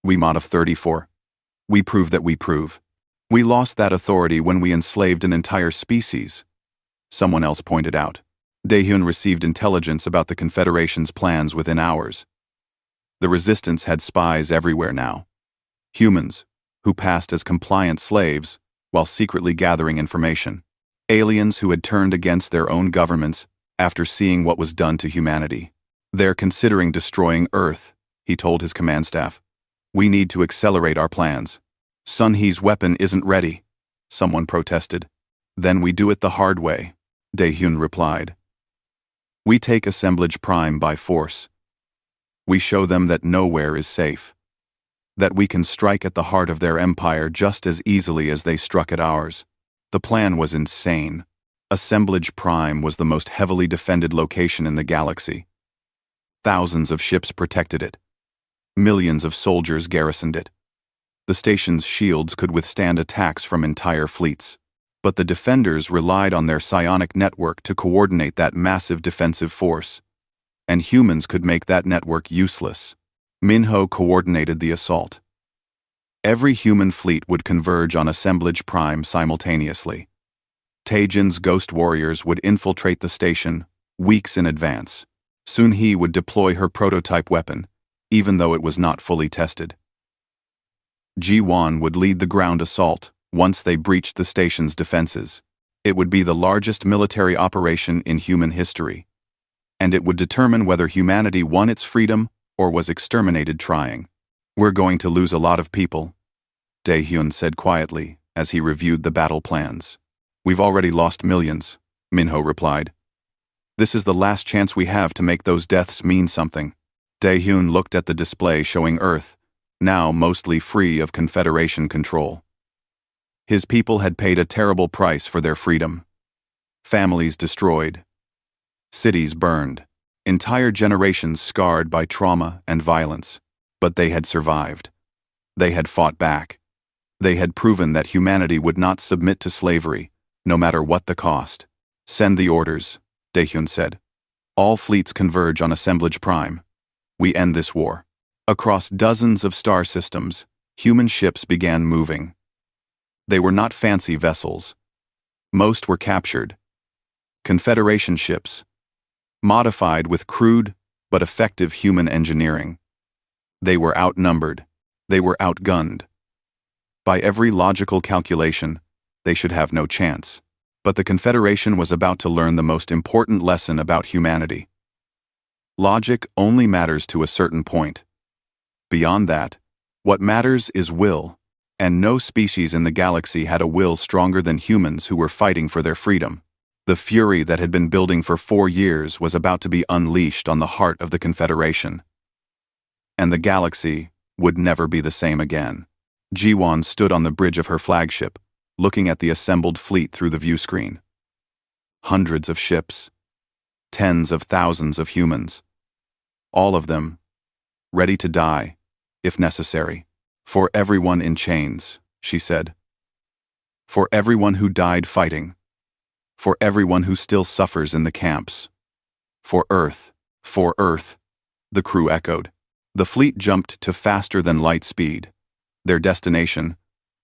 We mod of 34. We prove that we prove. We lost that authority when we enslaved an entire species," someone else pointed out. Daehyun received intelligence about the Confederation's plans within hours. The Resistance had spies everywhere now. Humans, who passed as compliant slaves while secretly gathering information. Aliens who had turned against their own governments after seeing what was done to humanity. "They're considering destroying Earth," he told his command staff. "We need to accelerate our plans." "Sun He's weapon isn't ready," someone protested. "Then we do it the hard way," Daehyun replied. "We take Assemblage Prime by force. We show them that nowhere is safe. That we can strike at the heart of their empire just as easily as they struck at ours." The plan was insane. Assemblage Prime was the most heavily defended location in the galaxy. Thousands of ships protected it. Millions of soldiers garrisoned it. The station's shields could withstand attacks from entire fleets. But the defenders relied on their psionic network to coordinate that massive defensive force. And humans could make that network useless. Minho coordinated the assault. Every human fleet would converge on Assemblage Prime simultaneously. Taejin's ghost warriors would infiltrate the station weeks in advance. Soon he would deploy her prototype weapon, even though it was not fully tested. Ji-won would lead the ground assault once they breached the station's defenses. It would be the largest military operation in human history. And it would determine whether humanity won its freedom or was exterminated trying. "We're going to lose a lot of people," Daehyun said quietly as he reviewed the battle plans. "We've already lost millions," Minho replied. "This is the last chance we have to make those deaths mean something." Daehyun looked at the display showing Earth, now mostly free of Confederation control. His people had paid a terrible price for their freedom. Families destroyed. Cities burned. Entire generations scarred by trauma and violence. But they had survived. They had fought back. They had proven that humanity would not submit to slavery, no matter what the cost. "Send the orders," Daehyun said. "All fleets converge on Assemblage Prime. We end this war." Across dozens of star systems, human ships began moving. They were not fancy vessels. Most were captured. Confederation ships, modified with crude but effective human engineering. They were outnumbered. They were outgunned. By every logical calculation, they should have no chance. But the Confederation was about to learn the most important lesson about humanity. Logic only matters to a certain point. Beyond that, what matters is will, and no species in the galaxy had a will stronger than humans who were fighting for their freedom. The fury that had been building for 4 years was about to be unleashed on the heart of the Confederation. And the galaxy would never be the same again. Jiwan stood on the bridge of her flagship, looking at the assembled fleet through the viewscreen. Hundreds of ships, tens of thousands of humans. All of them, ready to die, if necessary. For everyone in chains, she said. For everyone who died fighting. For everyone who still suffers in the camps. For Earth, the crew echoed. The fleet jumped to faster-than-light speed. Their destination,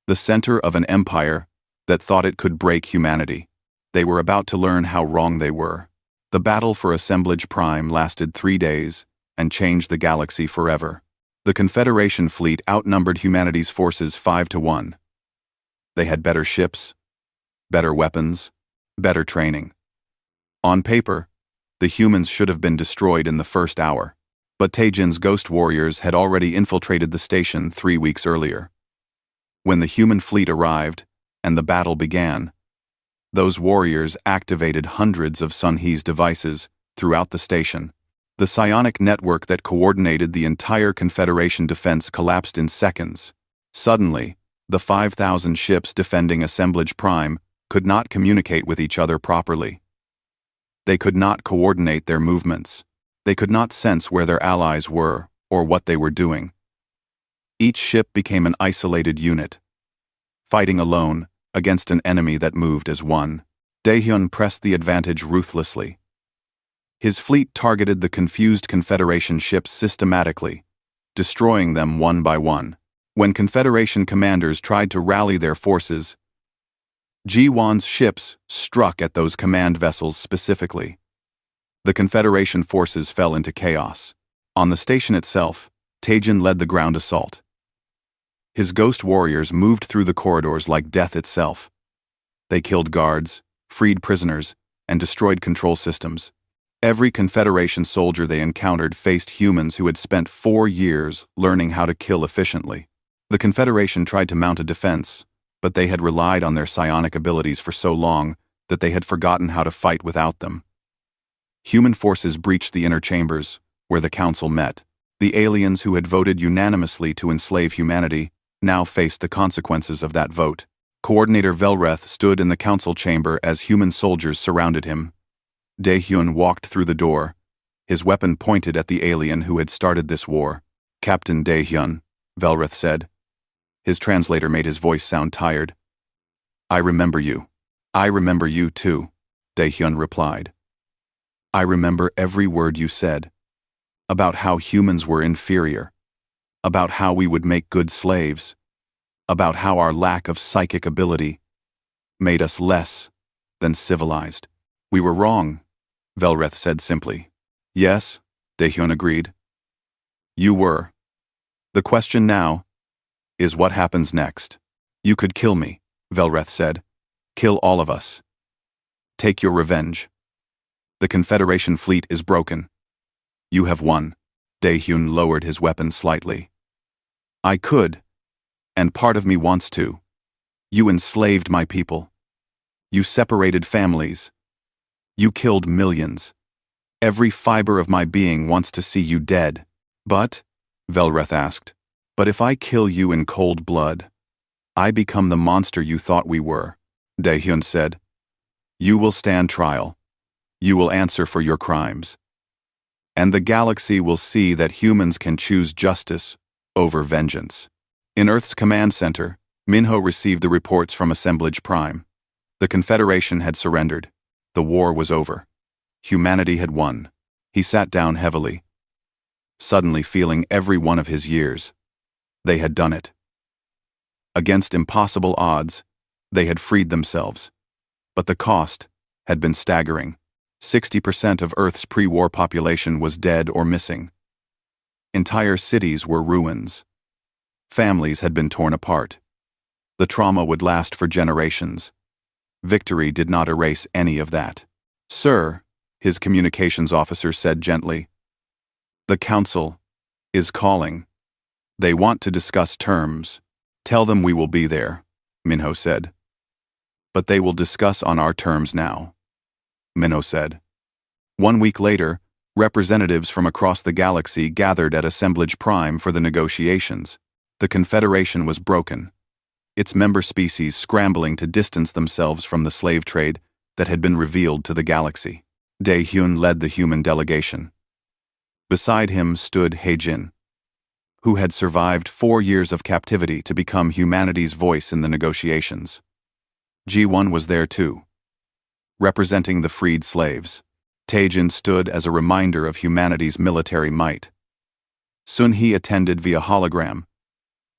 the center of an empire that thought it could break humanity. They were about to learn how wrong they were. The battle for Assemblage Prime lasted 3 days and changed the galaxy forever. The Confederation fleet outnumbered humanity's forces 5-1. They had better ships, better weapons, better training. On paper, the humans should have been destroyed in the first hour, but Taejin's ghost warriors had already infiltrated the station 3 weeks earlier. When the human fleet arrived and the battle began, those warriors activated hundreds of Sunhee's devices throughout the station. The psionic network that coordinated the entire Confederation defense collapsed in seconds. Suddenly, the 5,000 ships defending Assemblage Prime could not communicate with each other properly. They could not coordinate their movements. They could not sense where their allies were or what they were doing. Each ship became an isolated unit, fighting alone against an enemy that moved as one. Daehyun pressed the advantage ruthlessly. His fleet targeted the confused Confederation ships systematically, destroying them one by one. When Confederation commanders tried to rally their forces, Jiwan's ships struck at those command vessels specifically. The Confederation forces fell into chaos. On the station itself, Taejin led the ground assault. His ghost warriors moved through the corridors like death itself. They killed guards, freed prisoners, and destroyed control systems. Every Confederation soldier they encountered faced humans who had spent 4 years learning how to kill efficiently. The Confederation tried to mount a defense, but they had relied on their psionic abilities for so long that they had forgotten how to fight without them. Human forces breached the inner chambers, where the council met. The aliens who had voted unanimously to enslave humanity now faced the consequences of that vote. Coordinator Velreth stood in the council chamber as human soldiers surrounded him. Daehyun walked through the door, his weapon pointed at the alien who had started this war. Captain Daehyun, Velreth said. His translator made his voice sound tired. I remember you. I remember you too, Daehyun replied. I remember every word you said. About how humans were inferior. About how we would make good slaves. About how our lack of psychic ability made us less than civilized. We were wrong, Velreth said simply. Yes, Daehyun agreed. You were. The question now is what happens next. You could kill me, Velreth said. Kill all of us. Take your revenge. The Confederation fleet is broken. You have won. Daehyun lowered his weapon slightly. I could, and part of me wants to. You enslaved my people. You separated families. You killed millions. Every fiber of my being wants to see you dead. But, Velreth asked, but if I kill you in cold blood, I become the monster you thought we were, Daehyun said. You will stand trial. You will answer for your crimes. And the galaxy will see that humans can choose justice over vengeance. In Earth's command center, Minho received the reports from Assemblage Prime. The Confederation had surrendered. The war was over. Humanity had won. He sat down heavily, suddenly feeling every one of his years. They had done it. Against impossible odds, they had freed themselves. But the cost had been staggering. 60% of Earth's pre-war population was dead or missing. Entire cities were ruins. Families had been torn apart. The trauma would last for generations. Victory did not erase any of that. "Sir," his communications officer said gently, "the council is calling. They want to discuss terms. Tell them we will be there," Minho said. "But they will discuss on our terms now," Minho said. 1 week later, representatives from across the galaxy gathered at Assemblage Prime for the negotiations. The Confederation was broken, its member species scrambling to distance themselves from the slave trade that had been revealed to the galaxy. Dae-hyun led the human delegation. Beside him stood Hae-jin, who had survived 4 years of captivity to become humanity's voice in the negotiations. Ji-won was there too, representing the freed slaves. Tae-jin stood as a reminder of humanity's military might. Sun-hee attended via hologram,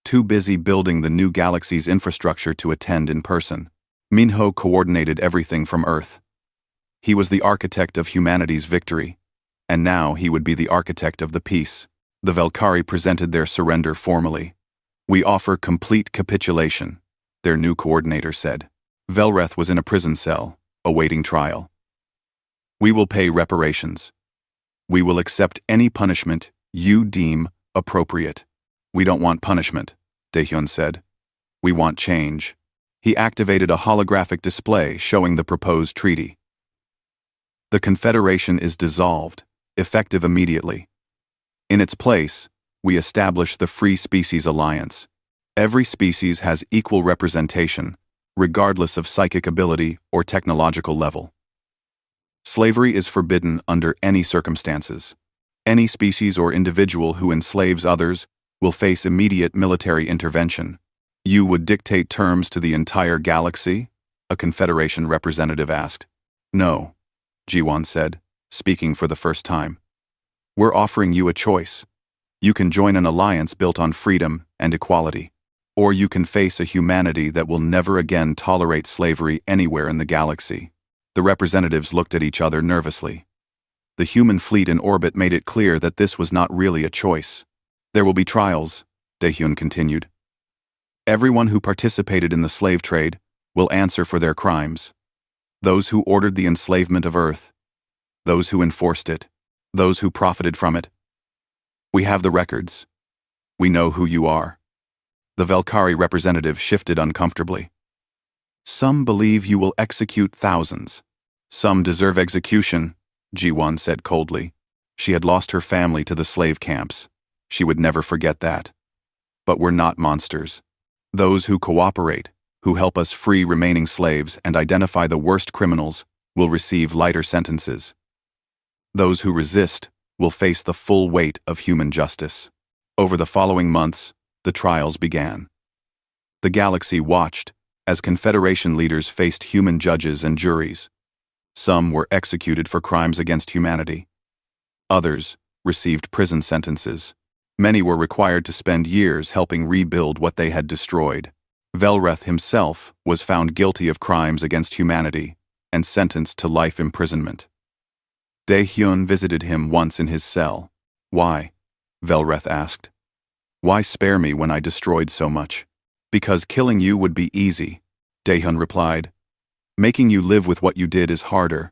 too busy building the new galaxy's infrastructure to attend in person. Minho coordinated everything from Earth. He was the architect of humanity's victory, and now he would be the architect of the peace. The Valkyrie presented their surrender formally. "We offer complete capitulation," their new coordinator said. Velreth was in a prison cell, awaiting trial. "We will pay reparations. We will accept any punishment you deem appropriate." "We don't want punishment," Dae-hyun said. "We want change." He activated a holographic display showing the proposed treaty. "The Confederation is dissolved, effective immediately. In its place, we establish the Free Species Alliance. Every species has equal representation, regardless of psychic ability or technological level. Slavery is forbidden under any circumstances. Any species or individual who enslaves others will face immediate military intervention." "You would dictate terms to the entire galaxy?" a Confederation representative asked. "No," Ji-won said, speaking for the first time. "We're offering you a choice. You can join an alliance built on freedom and equality, or you can face a humanity that will never again tolerate slavery anywhere in the galaxy." The representatives looked at each other nervously. The human fleet in orbit made it clear that this was not really a choice. "There will be trials," Dae-hyun continued. "Everyone who participated in the slave trade will answer for their crimes. Those who ordered the enslavement of Earth, those who enforced it, those who profited from it. We have the records. We know who you are." The Valkyrie representative shifted uncomfortably. "Some believe you will execute thousands. Some deserve execution," Ji-won said coldly. She had lost her family to the slave camps. She would never forget that. "But we're not monsters. Those who cooperate, who help us free remaining slaves and identify the worst criminals, will receive lighter sentences. Those who resist will face the full weight of human justice." Over the following months, the trials began. The galaxy watched as Confederation leaders faced human judges and juries. Some were executed for crimes against humanity. Others received prison sentences. Many were required to spend years helping rebuild what they had destroyed. Velreth himself was found guilty of crimes against humanity and sentenced to life imprisonment. Dae-hyun visited him once in his cell. "Why?" Velreth asked. "Why spare me when I destroyed so much?" "Because killing you would be easy," Dae-hyun replied. "Making you live with what you did is harder.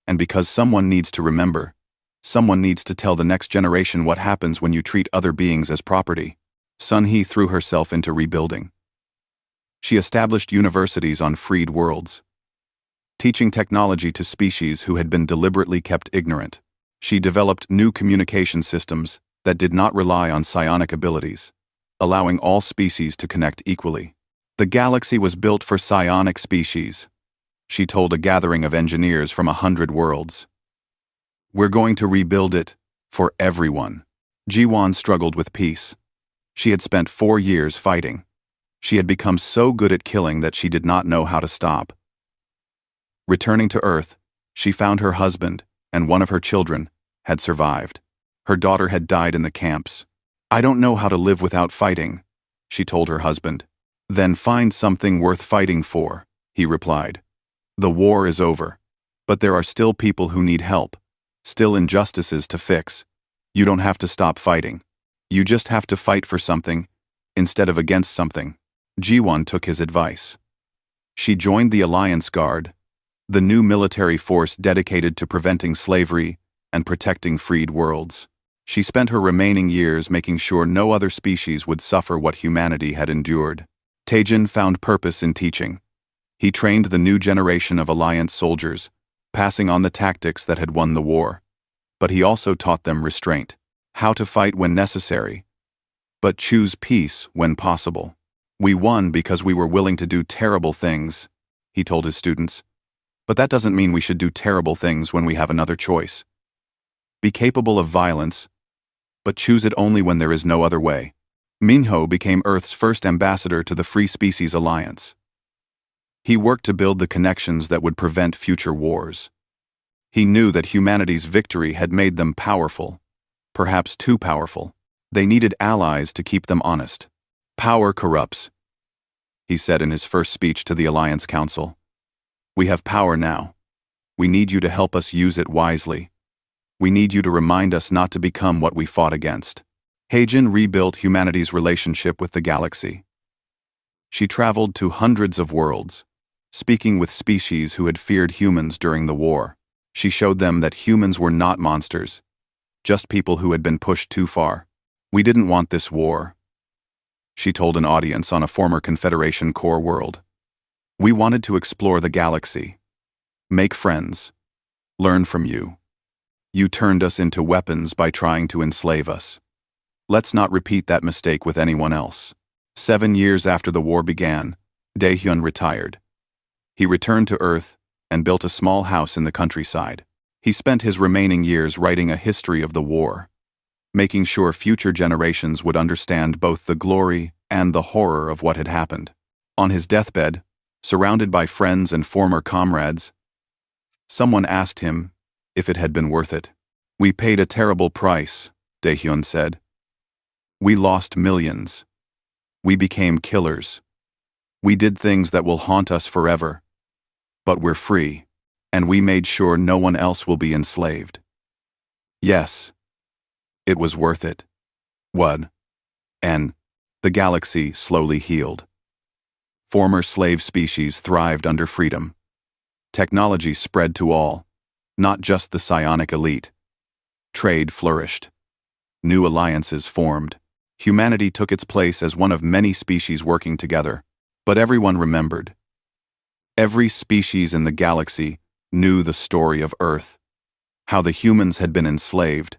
And because someone needs to remember. Someone needs to tell the next generation what happens when you treat other beings as property." Sun-hee threw herself into rebuilding. She established universities on freed worlds, teaching technology to species who had been deliberately kept ignorant. She developed new communication systems that did not rely on psionic abilities, allowing all species to connect equally. "The galaxy was built for psionic species," she told a gathering of engineers from 100 worlds. "We're going to rebuild it for everyone." Ji-won struggled with peace. She had spent 4 years fighting. She had become so good at killing that she did not know how to stop. Returning to Earth, she found her husband and one of her children had survived. Her daughter had died in the camps. "I don't know how to live without fighting," she told her husband. "Then find something worth fighting for," he replied. "The war is over, but there are still people who need help. Still injustices to fix. You don't have to stop fighting. You just have to fight for something, instead of against something." Ji-won took his advice. She joined the Alliance Guard, the new military force dedicated to preventing slavery and protecting freed worlds. She spent her remaining years making sure no other species would suffer what humanity had endured. Taejin found purpose in teaching. He trained the new generation of Alliance soldiers, passing on the tactics that had won the war. But he also taught them restraint, how to fight when necessary, but choose peace when possible. We won because we were willing to do terrible things, he told his students. But that doesn't mean we should do terrible things when we have another choice. Be capable of violence, but choose it only when there is no other way. Minho became Earth's first ambassador to the Free Species Alliance. He worked to build the connections that would prevent future wars. He knew that humanity's victory had made them powerful, perhaps too powerful. They needed allies to keep them honest. Power corrupts, he said in his first speech to the Alliance Council. We have power now. We need you to help us use it wisely. We need you to remind us not to become what we fought against. Haejin rebuilt humanity's relationship with the galaxy. She traveled to hundreds of worlds, speaking with species who had feared humans during the war. She showed them that humans were not monsters, just people who had been pushed too far. We didn't want this war, she told an audience on a former Confederation core world. We wanted to explore the galaxy, make friends, learn from you. You turned us into weapons by trying to enslave us. Let's not repeat that mistake with anyone else. 7 years after the war began, Daehyun retired. He returned to Earth and built a small house in the countryside. He spent his remaining years writing a history of the war, making sure future generations would understand both the glory and the horror of what had happened. On his deathbed, surrounded by friends and former comrades, someone asked him if it had been worth it. We paid a terrible price, Daehyun said. We lost millions. We became killers. We did things that will haunt us forever. But we're free, and we made sure no one else will be enslaved. Yes, it was worth it. What? And the galaxy slowly healed. Former slave species thrived under freedom. Technology spread to all, not just the psionic elite. Trade flourished. New alliances formed. Humanity took its place as one of many species working together. But everyone remembered. Every species in the galaxy knew the story of Earth, how the humans had been enslaved,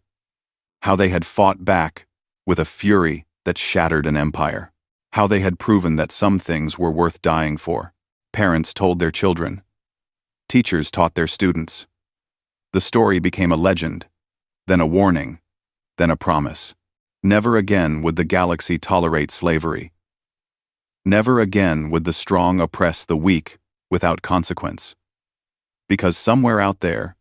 how they had fought back with a fury that shattered an empire, how they had proven that some things were worth dying for. Parents told their children. Teachers taught their students. The story became a legend, then a warning, then a promise. Never again would the galaxy tolerate slavery. Never again would the strong oppress the weak without consequence. Because somewhere out there,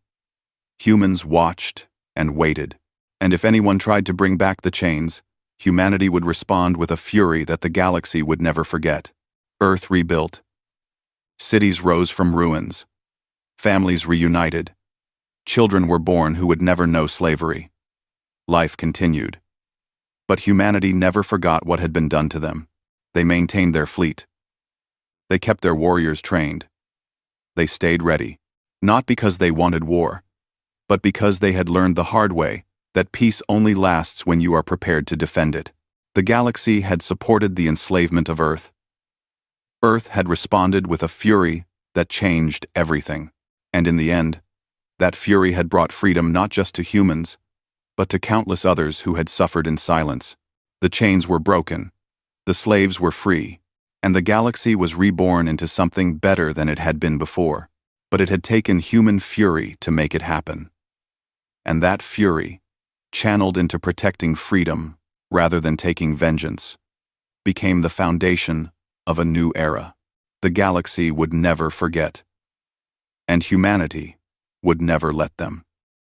humans watched and waited. And if anyone tried to bring back the chains, humanity would respond with a fury that the galaxy would never forget. Earth rebuilt. Cities rose from ruins. Families reunited. Children were born who would never know slavery. Life continued. But humanity never forgot what had been done to them. They maintained their fleet. They kept their warriors trained. They stayed ready, not because they wanted war, but because they had learned the hard way that peace only lasts when you are prepared to defend it. The galaxy had supported the enslavement of Earth. Earth had responded with a fury that changed everything. And in the end, that fury had brought freedom not just to humans, but to countless others who had suffered in silence. The chains were broken, the slaves were free, and the galaxy was reborn into something better than it had been before. But it had taken human fury to make it happen. And that fury, channeled into protecting freedom rather than taking vengeance, became the foundation of a new era. The galaxy would never forget, and humanity would never let them.